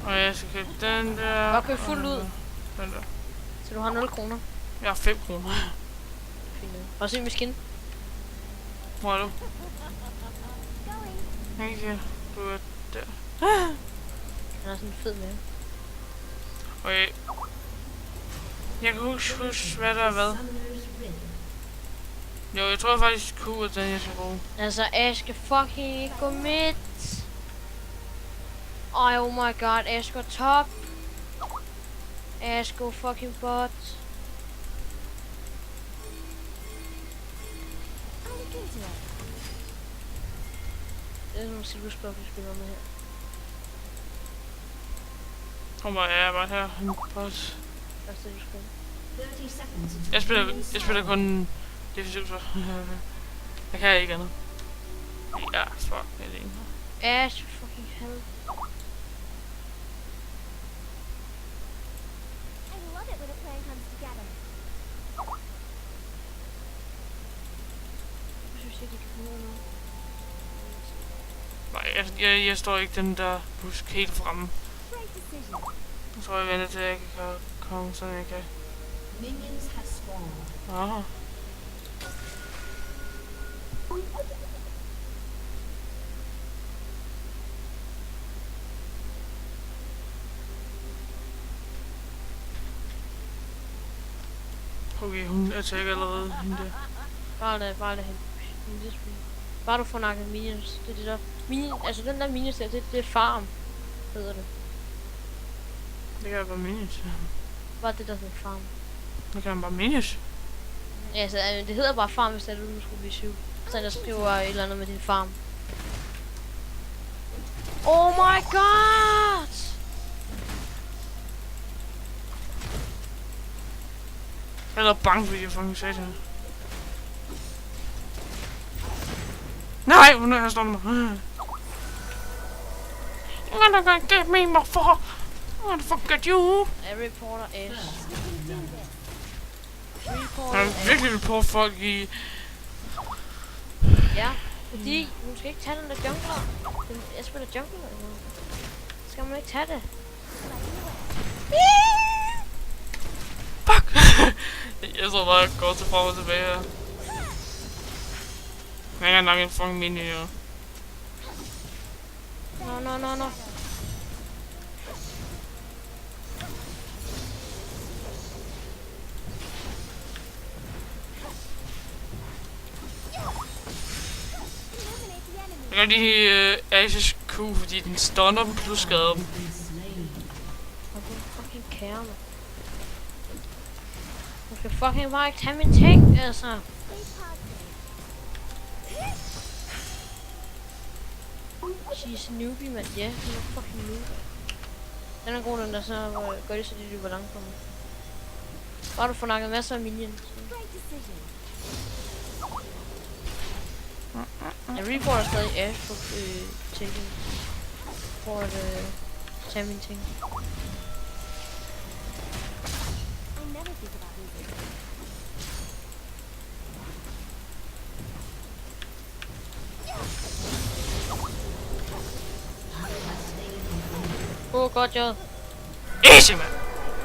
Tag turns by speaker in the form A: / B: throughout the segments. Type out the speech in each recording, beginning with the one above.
A: Og jeg skal købe den der.
B: Og køb fuldt ud.
A: Den der.
B: Så du har 0 kroner.
A: Jeg har 5 kroner.
B: Fint. Prøv at se min skin.
A: Hvor er du? Ikke. Du er der.
B: Han har sådan en fed mave.
A: Okay. Jeg kan huske, hvad der er hvad. Jo, jeg tror faktisk, Q er den, jeg skal bruge.
B: Altså, Ash skal fucking ikke gå midt. Ej, oh my god, Ash går top. Ash går fucking bot. Det er nogle silverspot, vi spiller med her.
A: Kommer jeg bare her. Bot. Jeg spiller kun defensivt så. Jeg kan ikke andet. Ja, fuck, jeg er det ene.
B: Ash, fucking hell.
A: Nej, jeg står ikke den der busk helt fremme. Jeg tror, jeg venter til, at jeg kan komme, så jeg kan... Aha. Okay, hun attacker allerede, hende der.
B: Bare lad hende. Bare du får nakket minions. Det er det der. Altså den der minions der, det er farm. Hedder det.
A: Det kan bare minions.
B: Bare det der hedder farm.
A: Det kan bare minions.
B: Ja, altså det hedder bare farm, hvis det er, du skulle blive syg. Så der skriver et eller andet med din farm. Oh my god!
A: Jeg er bange, fordi jeg fucking sagde det. Nej, hun er her står mig. I'm gonna get me more for. I'm gonna forget you.
B: Jeg reporter Ash.
A: Jeg vil virkelig reporte folk i...
B: Ja, fordi hun skal ikke tage den der jungler. Jeg spiller jungler nu. Skal man ikke tage det?
A: Fuck! Jeg så bare gå til frem og tilbage her. Jeg kan nok en fucking mini, jo.
B: No.
A: Jeg kan lige Ashes Q, fordi den stunner dem plus skader dem.
B: Og du fucking kære mig. Du skal fucking bare ikke tage min ting, altså. She's newbie, mand. Ja, hun er fucking newbie. Den er god, den der, så gør det, så de løber langt på mig. Bare du får nakket masser af minions. Jeg reporter stadig Ash på tingen. For at tage mine ting. Godt job.
A: Easy, man.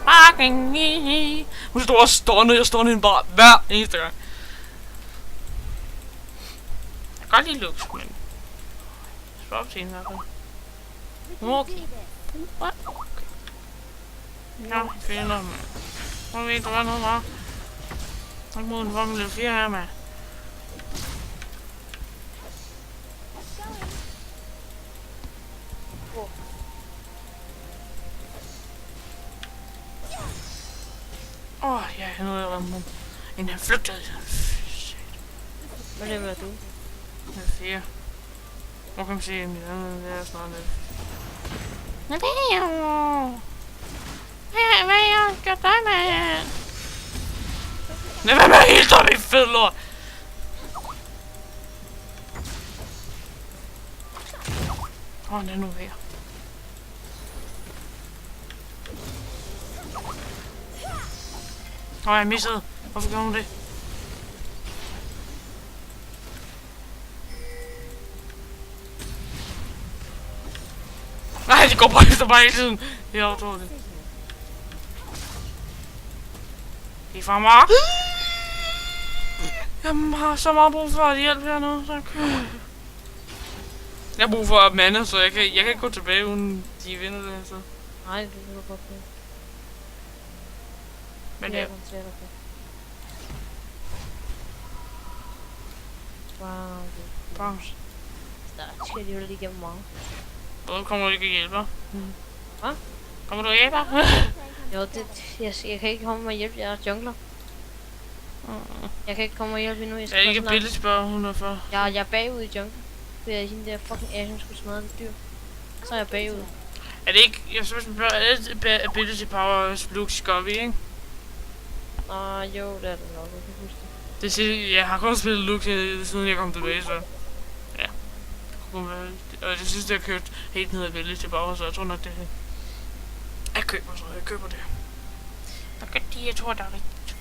A: Fucking easy. Hun står og stunner. Jeg stunner hende bare hver eneste gang. Jeg kan godt lide looks, men... Spørg op til hende i hvert fald. Okay. What? Okay. Nå, finder, man. Hvor ved du, hvad noget var? Tak mod en fucking lille 4 her, man. Ja, nu er jeg ramt. En han flygtede.
B: Hvad lever du?
A: Jeg er 4. Hvor kan man se, at mit andet er snart lidt. Hvad er jeg? Hvad er jeg? Gør dig, mand? Lad være med at hilse op i fed lort. Den er nu ved. Jeg missede. Hvorfor gjorde hun det? Nej, de går bare efter mig hele tiden. Det er utroligt. De er fra mig. Jeg har så meget brug for at hjælpe hernede. Tak. Jeg har brug for at mande, så jeg kan ikke gå tilbage uden de vinder det. Så.
B: Nej, det vil du godt på.
A: Men
B: det
A: ja.
B: er svært at få. Wow,
A: Pause.
B: der skal de jo lige igennem meget.
A: Hvor kommer du ikke og hjælper?
B: Hvad?
A: Kommer du og hjælper?
B: Jo, jeg kan ikke komme og hjælpe, jeg er jungler. Jeg kan ikke komme og hjælpe endnu, jeg
A: Jeg
B: skal
A: er ikke billigt spørge 140.
B: Jeg er bagud i jungle. Fordi jeg hende der fucking Ashen skulle smadre det dyr. Så er jeg bagud.
A: Er det ikke, jeg synes, man spørger, ability power Luke Scovy, ikke?
B: Jo, det er det nok, jeg kan huske det.
A: Det siger, jeg har kun spillet Luke, siden jeg kom tilbage, så... Ja. Og jeg synes, det har købt helt ned af ability power, så jeg tror nok, det er... Jeg køber det. Jeg gør det, jeg tror, der er rigtigt.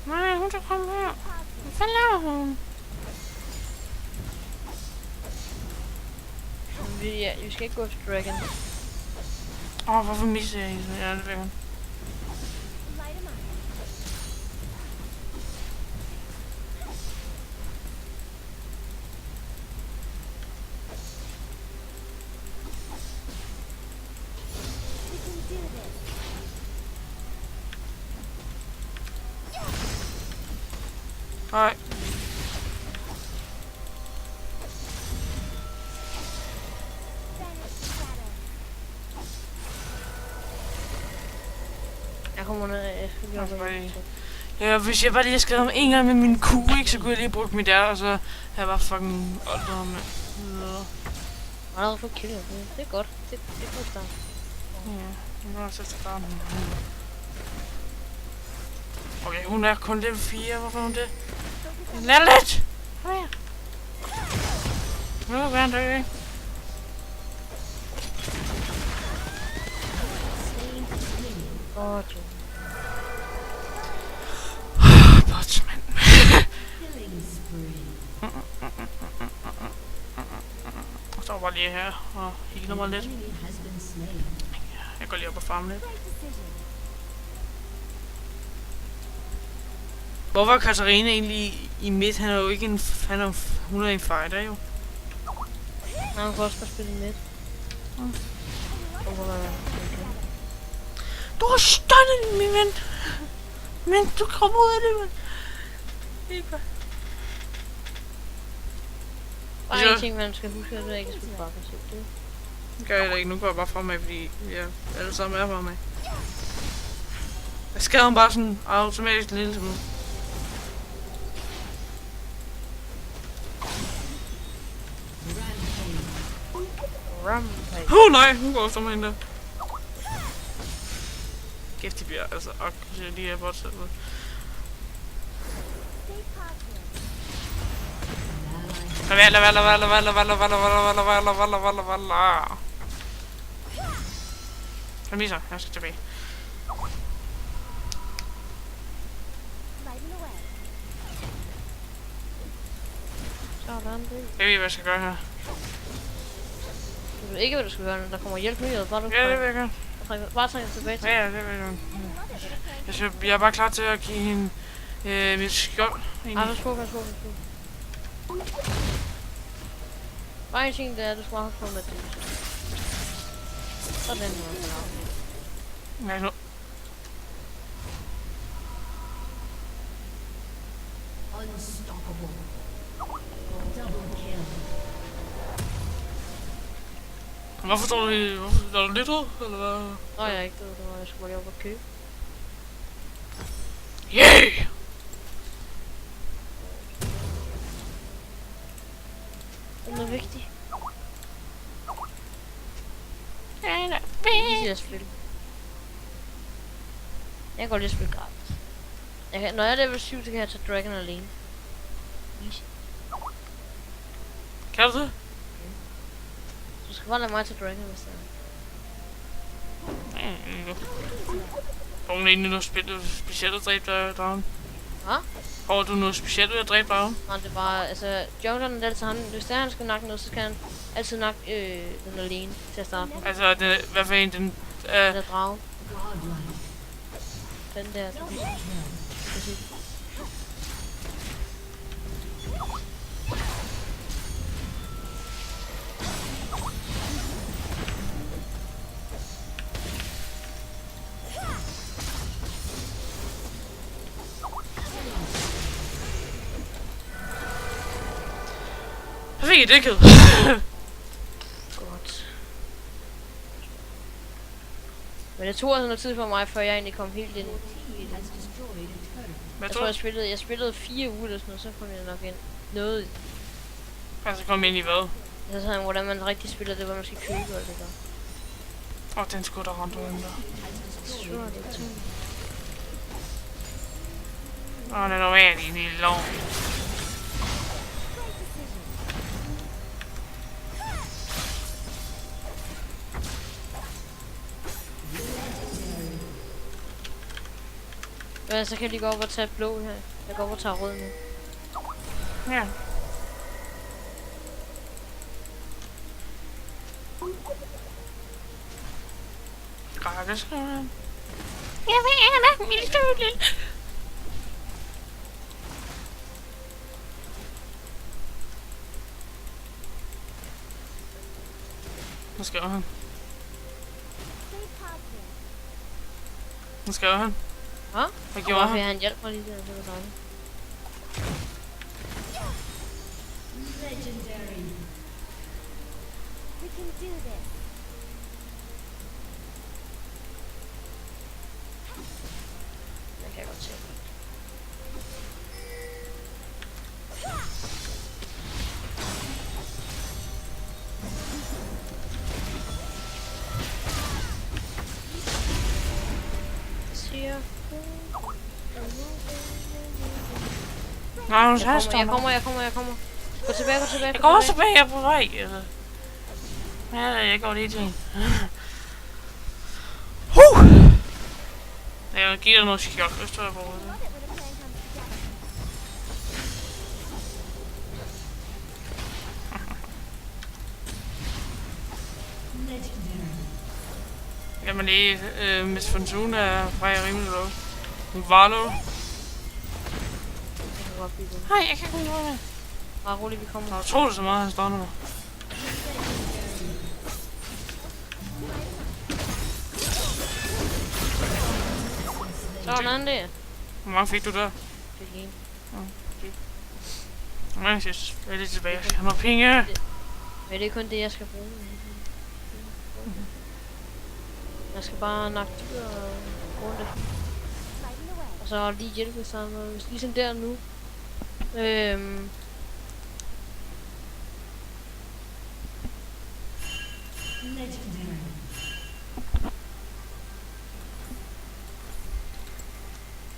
A: Nej, hun skal komme her. Hvad laver hun?
B: Vi skal ikke gå til Dragon.
A: Hvorfor misser jeg hende? Ja, det ved jeg. Nej.
B: Jeg kommer ned af.
A: Ja, hvis jeg bare lige havde skrevet om en gang med min kugle, ikke, så kunne jeg lige bruge mit der, og så har jeg bare fucking oldret ham med.
B: Jeg har allerede fået kill. Det er godt. Det er god start.
A: Ja, nu er jeg så starte. Okay, hun er kun level 4. Hvorfor er hun det? Lad lidt! Kom her. Nu er han død, ikke? Bots, mand. Jeg står bare lige her og healer mig lidt. Jeg går lige op og farme lidt. Hvorfor er Katarina egentlig i midt? Han er jo ikke en... hun er en fighter, jo.
B: Nej, hun kan også bare spille midt.
A: Du har stunnet, min ven! Men du kommer ud af det, mand! Ikke hvad?
B: Bare en ting, man skal huske, at du ikke spille bare passivt.
A: Det gør jeg da ikke. Nu går jeg bare fremad, fordi jeg alle sammen er fremad. Jeg skader ham bare sådan automatisk en lille smule. Nej, hun går efter mig hende der. Kæft, de bliver altså aggressive, de her bots. Kom lige så, jeg skal tilbage.
B: Sådan det.
A: Jeg ved, hvad jeg skal gøre her.
B: Du ved ikke, hvad du skal gøre, når der kommer hjælp nu, bare du
A: Ja, det vil jeg gøre.
B: bare trække tilbage til.
A: Ja, det vil jeg gøre. Jeg er bare klar til at give hende mit skjold.
B: Værsgo. Bare en ting, det er, at du skal have på med det. Sådan noget.
A: Ja, nu. Hvorfor står du i... Er du lidt ud, eller hvad?
B: Jeg er ikke død, det var jeg skulle bare lige op og købe.
A: Yeah!
B: Den er vigtig.
A: Den er
B: Easy
A: vigtig.
B: at spille. Jeg kan godt lide at spille gratis. Når jeg er level 7, så kan jeg tage Dragon alene. Easy.
A: Kan du det?
B: Du skal bare lade mig tage Dragon, hvis det er.
A: Har hun egentlig noget specielt at dræbe der?
B: Hvad?
A: Får du noget specielt ved at dræbe dragen?
B: Nej, det er bare, altså, Jokeren, det er altid han, hvis det er, han skal nakke noget, så skal han altid nakke den alene til at starte med.
A: Altså, hvad for en den...
B: Den der drage. Den der, du kan se.
A: Jeg fik det ikke.
B: Godt. Men det tog altså noget tid for mig, før jeg egentlig kom helt ind. Jeg tror, jeg spillede 4 uger eller sådan noget, så kom jeg nok ind. Noget.
A: Altså kom ind i hvad?
B: Så sådan, hvordan man rigtig spiller det, hvor man skal købe og det der.
A: Den skulle der rundt rundt der.
B: Sure, det er tungt.
A: Den er normalt i en lille lov.
B: Ja, så kan de gå op og tage blå her. Jeg går op og tager rød nu.
A: Ja. Gratis. Jeg vil gerne, min lille. Hvad skal han? Hvad skal han? Hvad gjorde han?
B: Han hjalp mig lige der, det var dejligt.
C: Legendary. We can do this.
B: Den kan jeg godt se.
A: Nej, hun
B: Jeg kommer. Gå tilbage.
A: Jeg går også tilbage, jeg er på vej. Ja, jeg går lige til hende. Jeg giver dig noget chok, hvis du er på det. Jamen lige, Miss Fortuna er faktisk rimelig low. Hun var low. Hej, jeg kan ikke komme med.
B: Bare roligt, vi kommer.
A: Jeg tror det så meget, han står nu.
B: Sådan der.
A: Hvor mange fik du der?
B: Fik en.
A: Jeg synes, jeg er lidt tilbage. Jeg skal have noget penge.
B: Men det er kun det, jeg skal bruge. Jeg skal bare nakke dyr og rundt det. Og så lige hjælpe sammen. Ligesom der nu.
C: Legendary.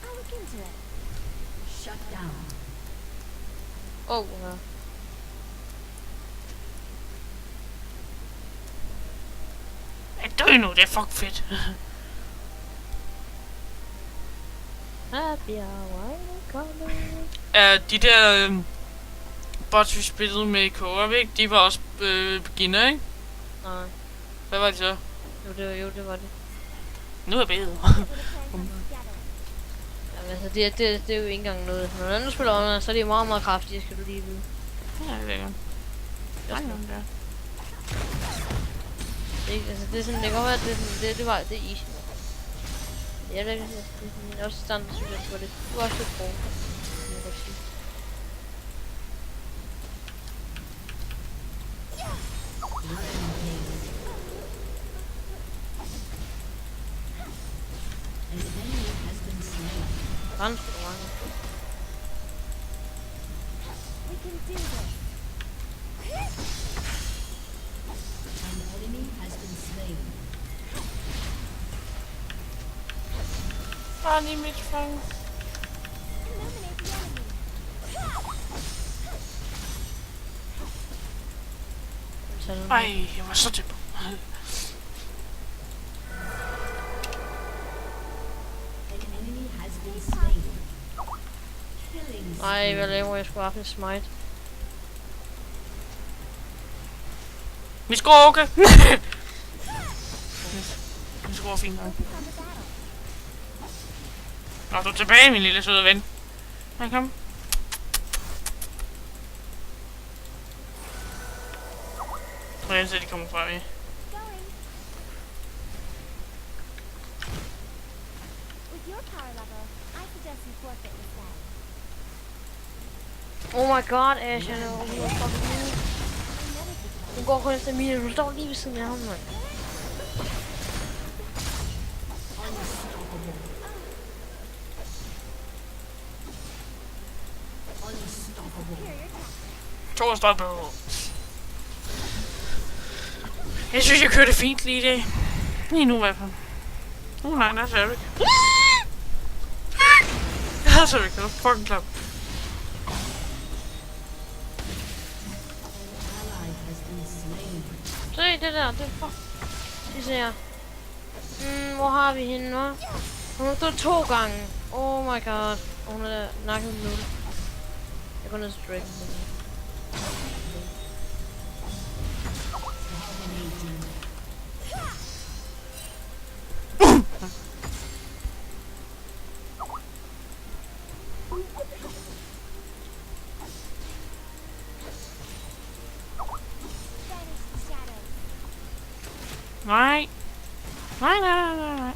C: I'll look into it. Shut down.
B: Ja.
A: Jeg dø nu, det er fuck fedt.
B: Happy hour coming.
A: De der bots, vi spillede med i co-op, ikke? De var også beginner, ikke?
B: Nej.
A: Hvad var det så?
B: Jo, det var det.
A: Nu er jeg bedre.
B: Jamen, altså, det er jo ikke engang noget. Når andre spiller online, så er de meget, meget kraftige, skal du lige vide.
A: Ja, det er godt.
B: Det er sådan, det kan godt være, at det er easy. Ja, det er også standard, synes jeg, det var også lidt brugt. Rand sgu da mange.
C: We can do this. An enemy has been slain.
A: Bare lige mit fang.
C: Eliminate the enemy.
A: Ej, jeg var så tæt på.
C: An enemy has been slain.
B: Nej, hvad laver jeg? Skulle have haft en smite.
A: Vi skrukke! Vi skruer fint nok.
C: Focus on the battle.
A: Nå, du er tilbage, min lille søde ven. Nej, kom. Prøv at se, de kommer fra mig.
C: Going. With your power level, I suggest you forfeit instead.
B: Oh my god, Ash, han er fucking ude. Hun går kun efter mine, hun står lige ved siden af ham, mand.
A: To stoppe. Jeg synes, jeg kørte fint lige i dag. Lige nu i hvert fald. Nej, der er Eric. Jeg havde Eric, det var fucking klap.
B: Se det der, det er fuck. Det ser jeg. Hvor har vi hende nu? Hun har stået 2 gange. Oh my god. Og hun er nakket 0. Jeg går ned til Drake.
C: Banish the shadows.
A: Nej. Nej, nej, nej, nej.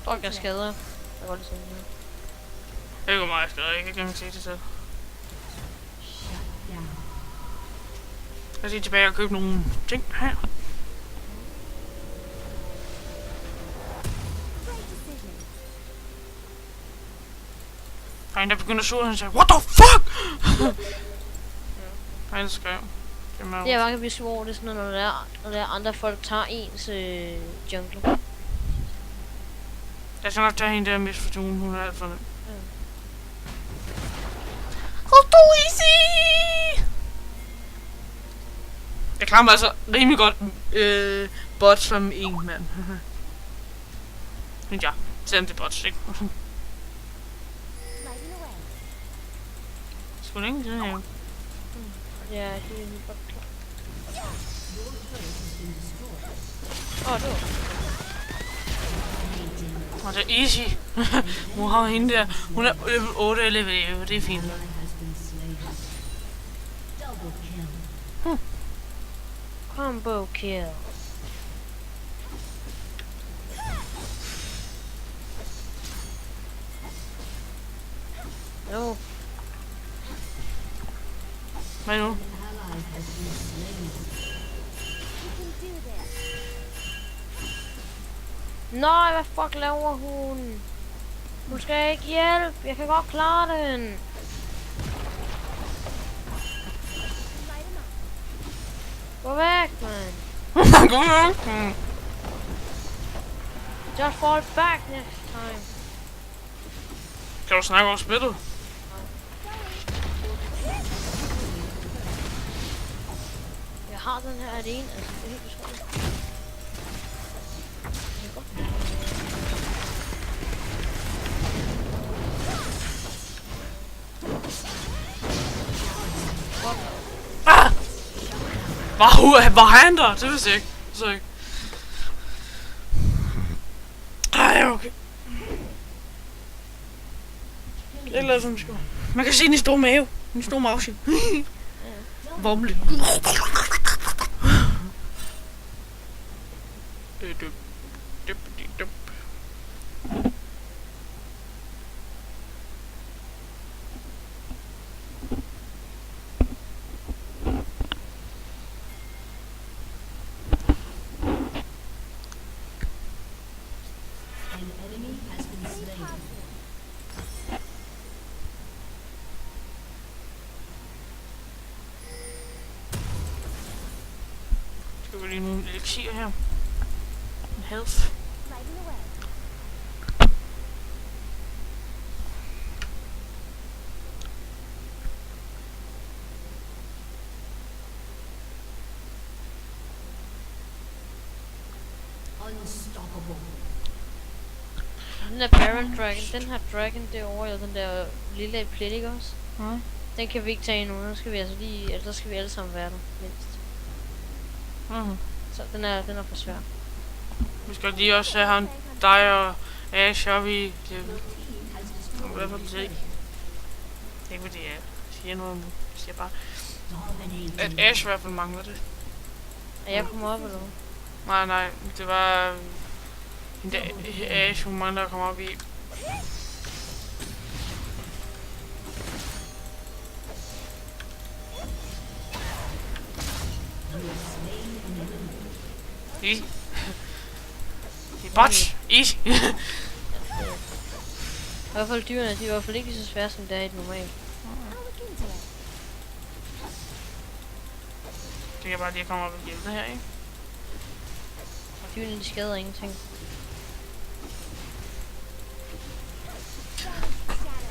B: Fuck, jeg skader. Jeg går lige sådan her.
A: Det går meget skader, jeg kan ikke engang se det selv. Jeg skal tilbage og købe nogle ting her.
C: Great decision.
A: Der er en, der begynder at sure, og han siger, what the fuck? Han skrev.
B: Det er bare kan blive svårt, det er sådan noget, når der er andre folk tager ens jungle.
A: Jeg skal nok tage hende der Miss Fortune, hun er alt for nem. Easy! Jeg klarer mig altså rimelig godt bots som en mand. Men ja, selvom det er bots, ikke?
C: Lighting away.
A: Sgu længe siden, ja.
B: Ja, det er helt godt klar. Åh, det var.
A: Og det er easy. Hun har hende der. Hun er level 8 level 11, det er fint.
B: Combo kill. No.
A: Hvad nu?
C: You can do this.
B: Nej, hvad fuck laver hun? Hun skal ikke hjælpe. Jeg kan godt klare den.
C: Light 'em up.
B: Gå væk, man. Just fall back next time.
A: Kan du snakke over spillet?
B: Jeg har den her alene. Altså, det er helt utroligt. Det er godt.
A: Ah! Var han der? Det vidste jeg ikke. Så ikke. Ej, okay. Jeg lader som skår. Man kan se den store mave. Den store mavse. Vomle. Dup. Dup, dup. Skal vi lige nogle elixir her? En health.
C: Lighting away.
B: Den der Baron Dragon, den her dragon derovre, eller den der lille plet, også?
A: Mm.
B: Den kan vi ikke tage endnu, nu skal vi altså lige, altså der skal vi alle sammen være der, mindst.
A: Mm.
B: Så den er for svær.
A: Vi skal lige også have ham, dig og Ash op i level. I hvert fald 10. Ikke fordi jeg siger noget nu. Jeg siger bare, at Ash i hvert fald mangler det.
B: Er jeg kommet op eller hvad?
A: Nej, det var en dag Ash, hun mangler at komme op i. Easy. Botch! Easy!
B: I hvert fald dyrene, de er i hvert fald ikke lige så svære som det er i det normale.
C: I'll look into it.
A: Det kan jeg bare lige komme op og hjælpe her, ikke?
B: Og dyrene, de skader ingenting.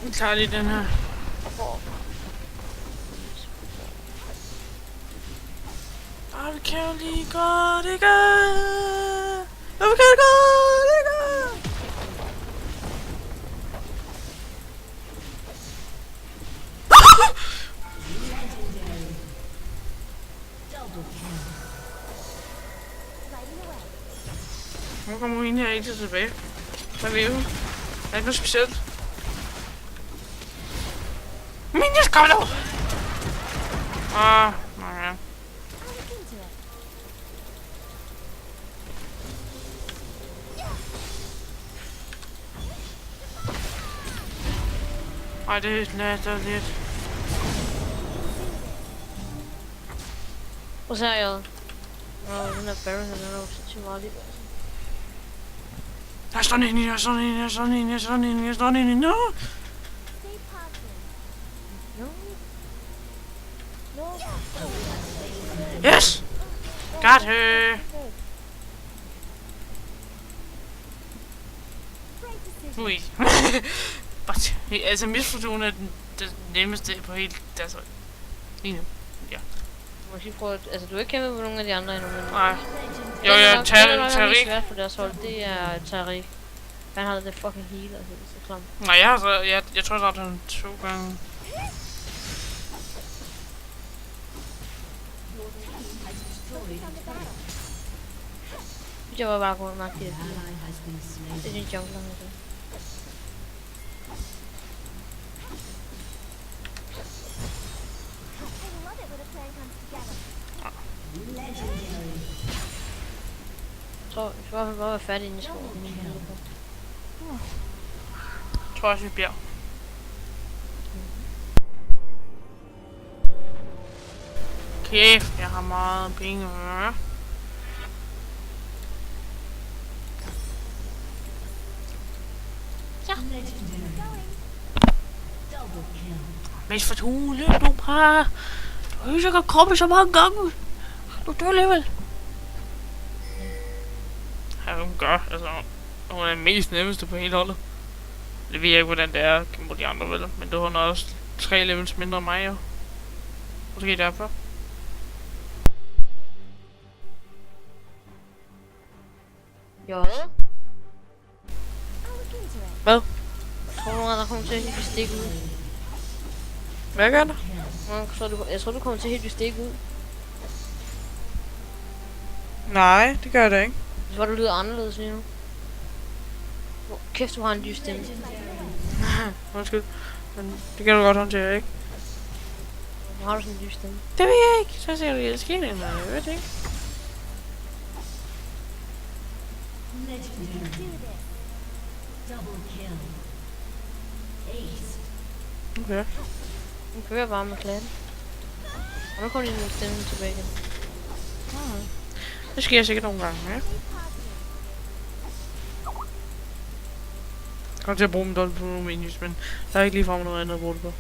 A: Vi tager lige den her. Og vi kan jo lige godt, ikke? Og vi kan godt, ikke?
C: Lighting away.
A: Nu kommer hende her ikke tilbage. Hvad vil hun? Er ikke noget specielt? Minus, kom nu! Nej.
C: I'll look into it.
A: Ej, det er lidt.
B: Og så er jeg... den der Baron, den er jo sindssygt meget lige.
A: Jeg står inde, jeg står inde, jeg står inde, jeg står inde, jeg står inde, no!
C: Stay positive.
B: No.
A: Yes! Got her!
C: Great decision.
A: Ui. But, altså misforstående er det nemmeste på hele deres hold. Lige nu.
B: Måske prøve, altså du har ikke kæmpet med nogen af de andre endnu, men...
A: Nej. Jo,
B: Det er
A: jeg
B: nok-
A: tager
B: det er nok
A: Tariq.
B: mest svært for deres hold, det er Tariq. Han har det fucking healer, altså, det er så klamt.
A: Nej, jeg tror, jeg dræbte ham 2 gange.
B: Jeg var bare god nok i det. Det er din jungler, altså.
C: I love it when a plan comes together.
B: Jeg tror, vi skal i hvert fald bare være færdige inde i skoven.
A: Jeg tror også, vi bliver. Kæft, jeg har meget penge. Mest for du løb nu bare. Du har jo sikkert kommet så mange gange. Du dør alligevel. Ja, hun gør. Altså, hun er den mest nemmeste på hele holdet. Det ved jeg ikke, hvordan det er mod de andre, vel? Men det var også 3 levels mindre end mig, jo. Måske derfor.
B: Jo.
C: I'll look into it.
B: Hvad? Tror du, der kommer til at helt stikke ud?
A: Hvad gør der?
B: Jeg tror, du kommer til at helt stikke ud.
A: Nej, det gør det ikke.
B: Det var, du lyder anderledes lige nu. Hvor kæft, du har en lys stemme.
A: Undskyld. Men det kan du godt håndtere, ikke?
B: Hvor har du sådan en lys stemme?
A: Det ved jeg ikke. Så ser du i skeen, eller jeg ved det ikke.
C: Do this.
A: Okay.
B: Nu kører jeg bare med klatten. Og nu kommer din stemme tilbage igen.
A: Det sker sikkert nogle gange, ja.
C: Stay positive.
A: Jeg kommer til at bruge dem dobbelt på nogle menus, men der er ikke ligefrem noget andet at bruge det på.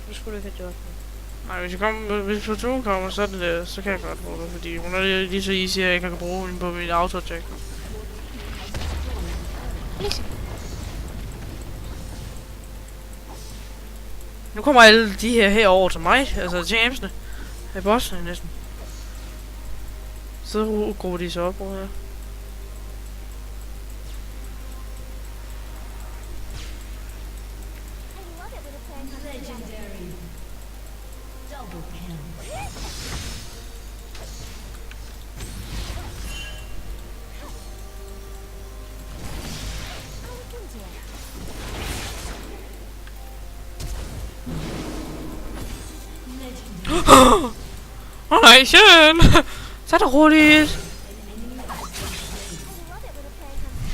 B: Det skulle du ikke have gjort.
A: Nej, hvis Platoon kommer, så, er det der, så kan jeg godt bruge det, fordi hun er lige så easy, at jeg kan bruge den på mit auto-attack. Nu kommer alle de her herover til mig, altså til Jamesene. Af bossene næsten. Så gruer de sig op over her.
C: I'll look into it.
A: Åh nej, sjæl! Så er det roligt.
C: I love it when a plan comes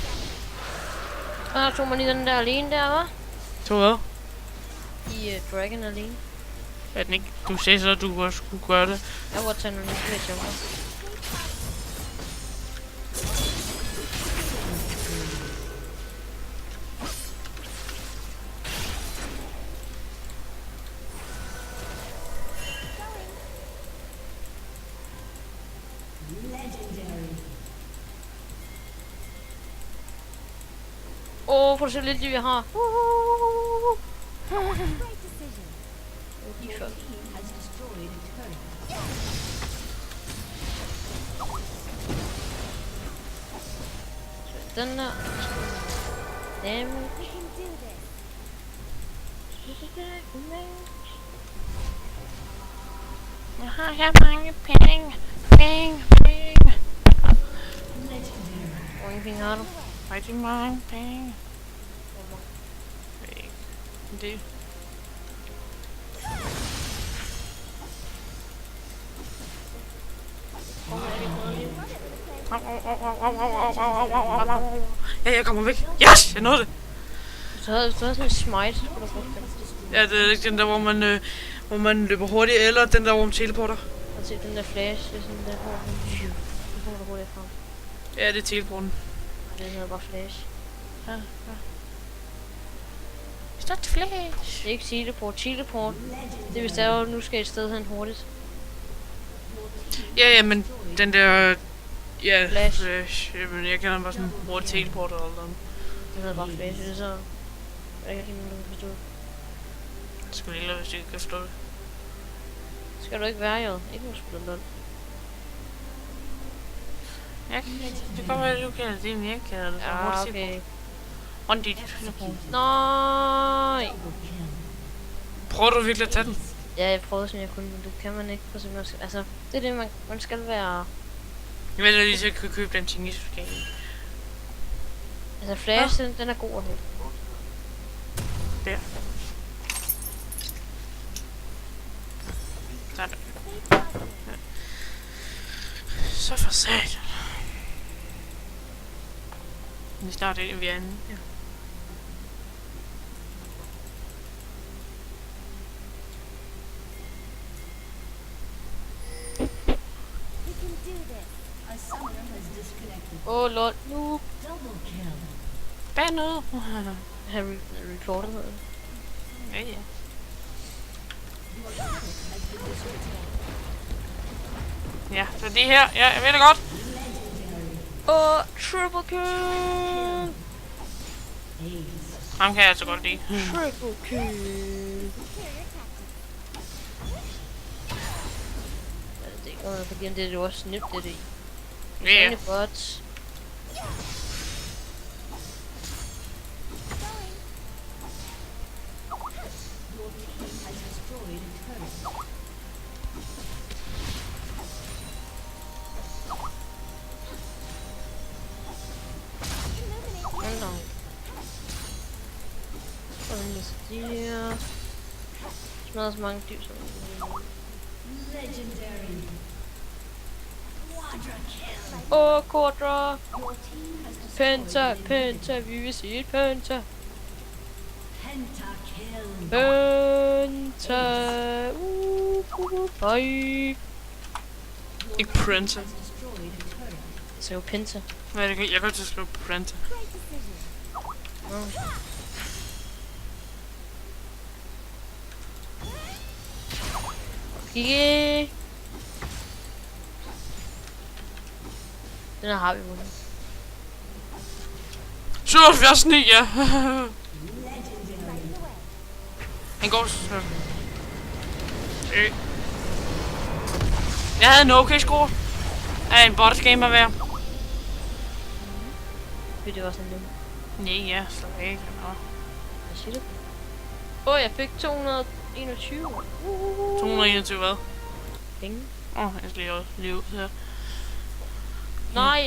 C: together.
B: Så tog man lige den der alene der, hva'?
A: Så hvad?
B: I Dragon alene.
A: Er den ikke? Du sagde så, at du også skulle gøre det.
B: Jeg må tage nogle flere jumper. Åh, prøv at se lidt liv jeg har.
C: Great decision.
B: Lige før. Så den der. Damage.
C: We can do this.
A: Jeg har her mange penge. Penge.
B: Hvor mange penge har du?
A: Rigtig mange penge. Det. Ja, jeg kommer væk. Yes, jeg nåede det.
B: Så havde sådan en smite, skulle du bruge den.
A: Ja, det er ikke den der, hvor man løber hurtigt, eller den der, hvor man teleporter.
B: Og se den der flash, det er sådan der, hvor den kommer der hurtigt frem.
A: Ja, det er teleporten.
B: Og den hedder bare flash.
A: Ja. Start flash.
B: Det er ikke teleport. Teleport, det er hvis der er, nu skal et sted hen hurtigt.
A: Ja, men den der... Ja,
B: Flash.
A: flash. Jamen, jeg kender bare sådan hurtigt teleporter eller noget.
B: Det hedder bare flash, det er så... Jeg er ikke helt nogen, der kan forstå det.
A: Jeg skal lige lade, hvis du ikke kan forstå det.
B: Skal du ikke være, jo? Ikke må spille lol.
A: Ja, det kan godt være, at du kender det, men jeg kender det.
B: Ja, okay.
A: Rund dit telefon.
B: Nej!
A: Prøver du virkelig at tage den?
B: Ja, jeg prøvede, som jeg kunne, men det kan man ikke. For man skal, altså, det er det, man skal være...
A: Jeg ved, at jeg lige så kan købe den ting, jeg skal have.
B: Altså, flash, den er god at have.
A: Der. Sådan. Ja. Så for sat. Vi snart ind i vi anden. Ja.
C: We can do this.
B: Åh, lol. Nu.
A: Bag noget.
B: Han reportet noget.
A: Ja, ja. Ja, så det her. Ja, jeg ved det godt.
B: Åh, triple kill.
A: Ham kan jeg altså godt lide.
B: Triple kill. Det er godt, fordi det er jo også snipt, det er det.
A: Ja.
B: Det er bots. Hold da. Og den stiger. Smadrer så mange dyr som åh, Quadra! Penta, Penta, vi vil sige et Penta. Penta! Hej!
A: Ikke Printer.
B: Jeg sagde jo Penta.
A: Nej, jeg kan godt til at skrive Printer.
C: Great decision.
B: Okay. Den her har vi vundet.
A: 77 9, ja.
C: Right away.
A: Han går så. Jeg havde en okay score. Af en bot gamer værd.
B: Det var sådan lidt.
A: Nej, ja, slap af.
B: Hvad siger du? jeg fik 221.
A: 221 hvad?
B: Penge.
A: Jeg skal lige også lige ud her.
B: Nej,